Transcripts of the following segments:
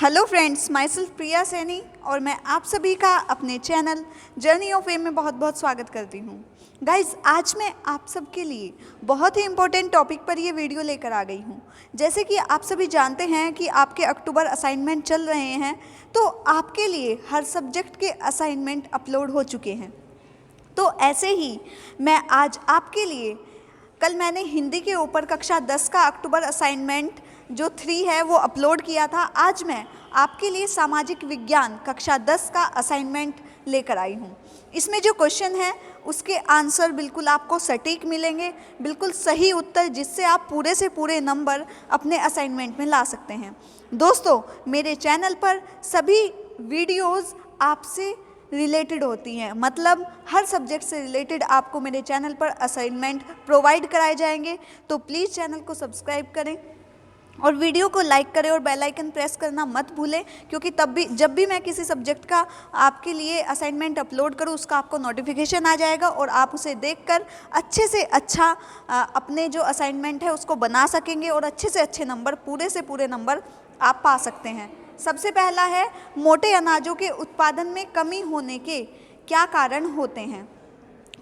Hello friends, my self प्रिया सैनी और मैं आप सभी का अपने चैनल जर्नी ऑफ फेम में बहुत बहुत स्वागत करती हूँ। गाइस, आज मैं आप सबके लिए बहुत ही इम्पोर्टेंट टॉपिक पर ये वीडियो लेकर आ गई हूँ। जैसे कि आप सभी जानते हैं कि आपके अक्टूबर असाइनमेंट चल रहे हैं, तो आपके लिए हर सब्जेक्ट के असाइनमेंट अपलोड हो चुके हैं। तो ऐसे ही मैं आज आपके लिए, कल मैंने हिंदी के ऊपर कक्षा 10 का अक्टूबर असाइनमेंट जो 3 है वो अपलोड किया था। आज मैं आपके लिए सामाजिक विज्ञान कक्षा 10 का असाइनमेंट लेकर आई हूँ। इसमें जो क्वेश्चन है उसके आंसर बिल्कुल आपको सटीक मिलेंगे, बिल्कुल सही उत्तर, जिससे आप पूरे से पूरे नंबर अपने असाइनमेंट में ला सकते हैं। दोस्तों, मेरे चैनल पर सभी वीडियोज़ आपसे रिलेटेड होती हैं, मतलब हर सब्जेक्ट से रिलेटेड आपको मेरे चैनल पर असाइनमेंट प्रोवाइड कराए जाएंगे। तो प्लीज़ चैनल को सब्सक्राइब करें और वीडियो को लाइक करें और बेल आइकन प्रेस करना मत भूलें, क्योंकि जब भी मैं किसी सब्जेक्ट का आपके लिए असाइनमेंट अपलोड करूं उसका आपको नोटिफिकेशन आ जाएगा और आप उसे देखकर अच्छे से अच्छा अपने जो असाइनमेंट है उसको बना सकेंगे और अच्छे से अच्छे नंबर, पूरे से पूरे नंबर आप पा सकते हैं। सबसे पहला है, मोटे अनाजों के उत्पादन में कमी होने के क्या कारण होते हैं।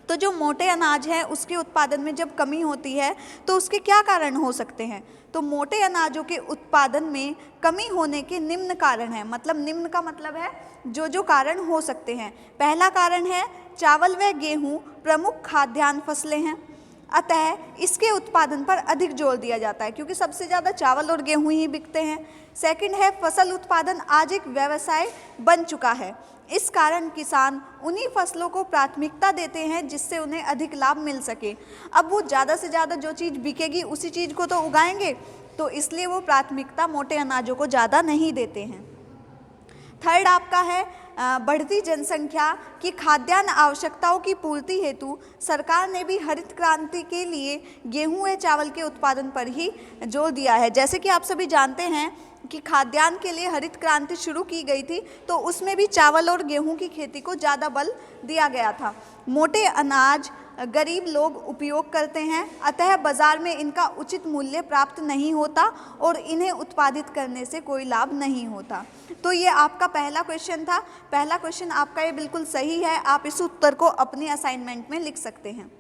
तो जो मोटे अनाज है उसके उत्पादन में जब कमी होती है तो उसके क्या कारण हो सकते हैं। तो मोटे अनाजों के उत्पादन में कमी होने के निम्न कारण हैं, मतलब निम्न का मतलब है जो कारण हो सकते हैं। पहला कारण है, चावल व गेहूं प्रमुख खाद्यान्न फसलें हैं, अतः इसके उत्पादन पर अधिक जोर दिया जाता है, क्योंकि सबसे ज़्यादा चावल और गेहूं ही बिकते हैं। सेकंड है, फसल उत्पादन आज एक व्यवसाय बन चुका है, इस कारण किसान उन्हीं फसलों को प्राथमिकता देते हैं जिससे उन्हें अधिक लाभ मिल सके। अब वो ज़्यादा से ज़्यादा जो चीज़ बिकेगी उसी चीज़ को तो उगाएंगे, तो इसलिए वो प्राथमिकता मोटे अनाजों को ज़्यादा नहीं देते हैं। थर्ड आपका है, बढ़ती जनसंख्या की खाद्यान्न आवश्यकताओं की पूर्ति हेतु सरकार ने भी हरित क्रांति के लिए गेहूं व चावल के उत्पादन पर ही जोर दिया है। जैसे कि आप सभी जानते हैं कि खाद्यान्न के लिए हरित क्रांति शुरू की गई थी, तो उसमें भी चावल और गेहूं की खेती को ज़्यादा बल दिया गया था। मोटे अनाज गरीब लोग उपयोग करते हैं, अतः बाज़ार में इनका उचित मूल्य प्राप्त नहीं होता और इन्हें उत्पादित करने से कोई लाभ नहीं होता। तो ये आपका पहला क्वेश्चन था। पहला क्वेश्चन आपका ये बिल्कुल सही है, आप इस उत्तर को अपने असाइनमेंट में लिख सकते हैं।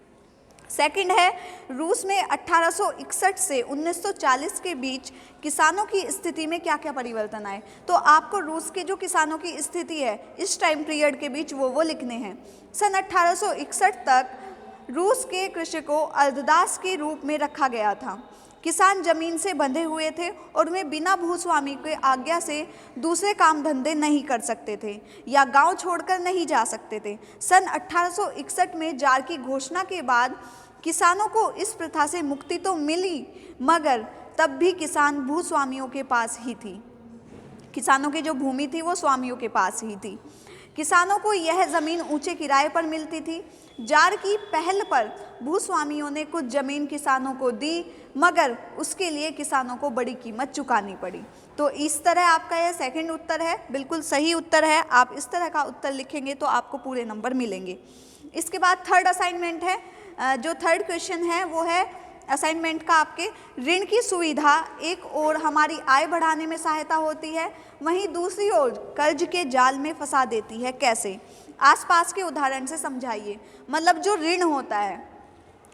सेकंड है, रूस में 1861 से 1940 के बीच किसानों की स्थिति में क्या क्या परिवर्तन आए। तो आपको रूस के जो किसानों की स्थिति है इस टाइम पीरियड के बीच वो लिखने हैं। सन 1861 तक रूस के कृषि को अर्धदास के रूप में रखा गया था। किसान जमीन से बंधे हुए थे और वे बिना भूस्वामी के आज्ञा से दूसरे काम धंधे नहीं कर सकते थे या गांव छोड़कर नहीं जा सकते थे। सन 1861 में जार की घोषणा के बाद किसानों को इस प्रथा से मुक्ति तो मिली, मगर तब भी किसान भूस्वामियों के पास ही थी। किसानों की जो भूमि थी वो स्वामियों के पास ही थी। किसानों को यह ज़मीन ऊंचे किराए पर मिलती थी। जार की पहल पर भूस्वामियों ने कुछ ज़मीन किसानों को दी, मगर उसके लिए किसानों को बड़ी कीमत चुकानी पड़ी। तो इस तरह आपका यह सेकंड उत्तर है, बिल्कुल सही उत्तर है। आप इस तरह का उत्तर लिखेंगे तो आपको पूरे नंबर मिलेंगे। इसके बाद थर्ड असाइनमेंट है, जो थर्ड क्वेश्चन है वो है असाइनमेंट का आपके, ऋण की सुविधा एक ओर हमारी आय बढ़ाने में सहायता होती है, वहीं दूसरी ओर कर्ज के जाल में फंसा देती है, कैसे। आसपास के उदाहरण से समझाइए। मतलब जो ऋण होता है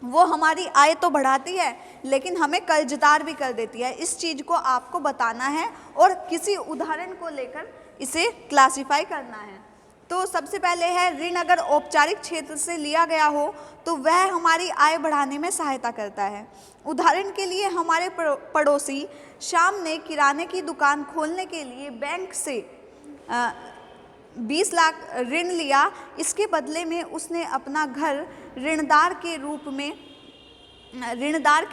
वो हमारी आय तो बढ़ाती है लेकिन हमें कर्जदार भी कर देती है। इस चीज़ को आपको बताना है और किसी उदाहरण को लेकर इसे क्लासिफाई करना है। तो सबसे पहले है, ऋण अगर औपचारिक क्षेत्र से लिया गया हो तो वह हमारी आय बढ़ाने में सहायता करता है। उदाहरण के लिए हमारे पड़ोसी श्याम ने किराने की दुकान खोलने के लिए बैंक से 20 लाख ऋण लिया। इसके बदले में उसने अपना घर ऋणदार के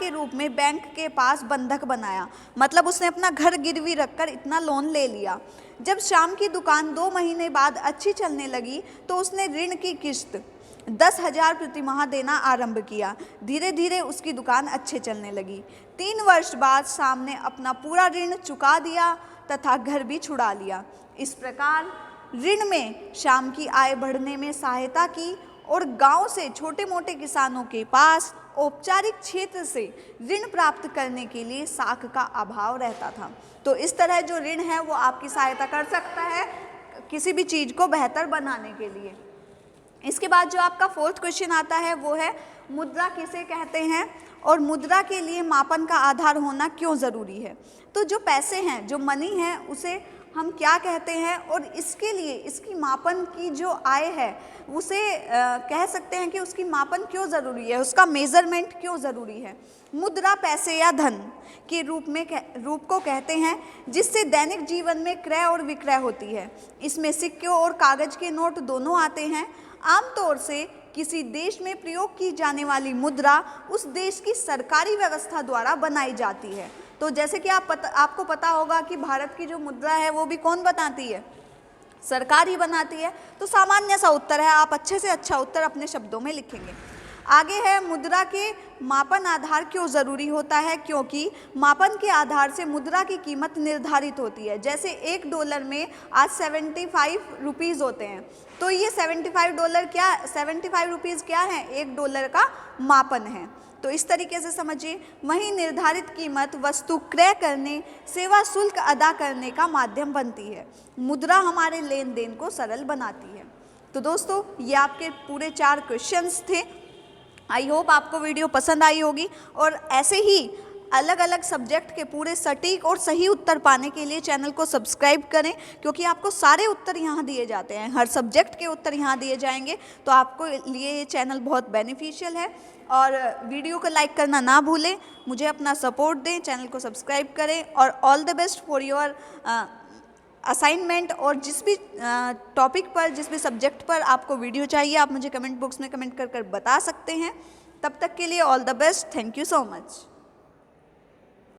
रूप में बैंक के पास बंधक बनाया, मतलब उसने अपना घर गिरवी रखकर इतना लोन ले लिया। जब श्याम की दुकान 2 महीने बाद अच्छी चलने लगी तो उसने ऋण की किस्त 10,000 प्रति माह देना आरंभ किया। धीरे धीरे उसकी दुकान अच्छे चलने लगी। 3 वर्ष बाद श्याम ने अपना पूरा ऋण चुका दिया तथा घर भी छुड़ा लिया। इस प्रकार ऋण में श्याम की आय बढ़ने में सहायता की और गांव से छोटे मोटे किसानों के पास औपचारिक क्षेत्र से ऋण प्राप्त करने के लिए साख का अभाव रहता था। तो इस तरह जो ऋण है वो आपकी सहायता कर सकता है किसी भी चीज़ को बेहतर बनाने के लिए। इसके बाद जो आपका फोर्थ क्वेश्चन आता है वो है मुद्रा किसे कहते हैं और मुद्रा के लिए मापन का आधार होना क्यों ज़रूरी है। तो जो पैसे हैं, जो मनी है, उसे हम क्या कहते हैं और इसके लिए इसकी मापन की जो आय है उसे कह सकते हैं कि उसकी मापन क्यों ज़रूरी है, उसका मेज़रमेंट क्यों ज़रूरी है। मुद्रा पैसे या धन के रूप को कहते हैं जिससे दैनिक जीवन में क्रय और विक्रय होती है। इसमें सिक्कों और कागज़ के नोट दोनों आते हैं। आमतौर से किसी देश में प्रयोग की जाने वाली मुद्रा उस देश की सरकारी व्यवस्था द्वारा बनाई जाती है। तो जैसे कि आपको पता होगा कि भारत की जो मुद्रा है वो भी कौन बनाती है, सरकार ही बनाती है। तो सामान्य सा उत्तर है, आप अच्छे से अच्छा उत्तर अपने शब्दों में लिखेंगे। आगे है मुद्रा के मापन आधार क्यों ज़रूरी होता है, क्योंकि मापन के आधार से मुद्रा की कीमत निर्धारित होती है। जैसे $1 में आज 75 रुपीज़ होते हैं, तो ये $75 क्या है, $1 का मापन है। तो इस तरीके से समझिए। वहीं निर्धारित कीमत वस्तु क्रय करने, सेवा शुल्क अदा करने का माध्यम बनती है। मुद्रा हमारे लेन देन को सरल बनाती है। तो दोस्तों ये आपके पूरे 4 क्वेश्चंस थे। आई होप आपको वीडियो पसंद आई होगी और ऐसे ही अलग अलग सब्जेक्ट के पूरे सटीक और सही उत्तर पाने के लिए चैनल को सब्सक्राइब करें, क्योंकि आपको सारे उत्तर यहाँ दिए जाते हैं, हर सब्जेक्ट के उत्तर यहाँ दिए जाएंगे। तो आपको लिए ये चैनल बहुत बेनिफिशियल है। और वीडियो को लाइक करना ना भूलें, मुझे अपना सपोर्ट दें, चैनल को सब्सक्राइब करें और all the best for your assignment. और जिस भी टॉपिक पर, जिस भी सब्जेक्ट पर आपको वीडियो चाहिए आप मुझे कमेंट बॉक्स में कमेंट कर बता सकते हैं। तब तक के लिए all the best, thank you so much.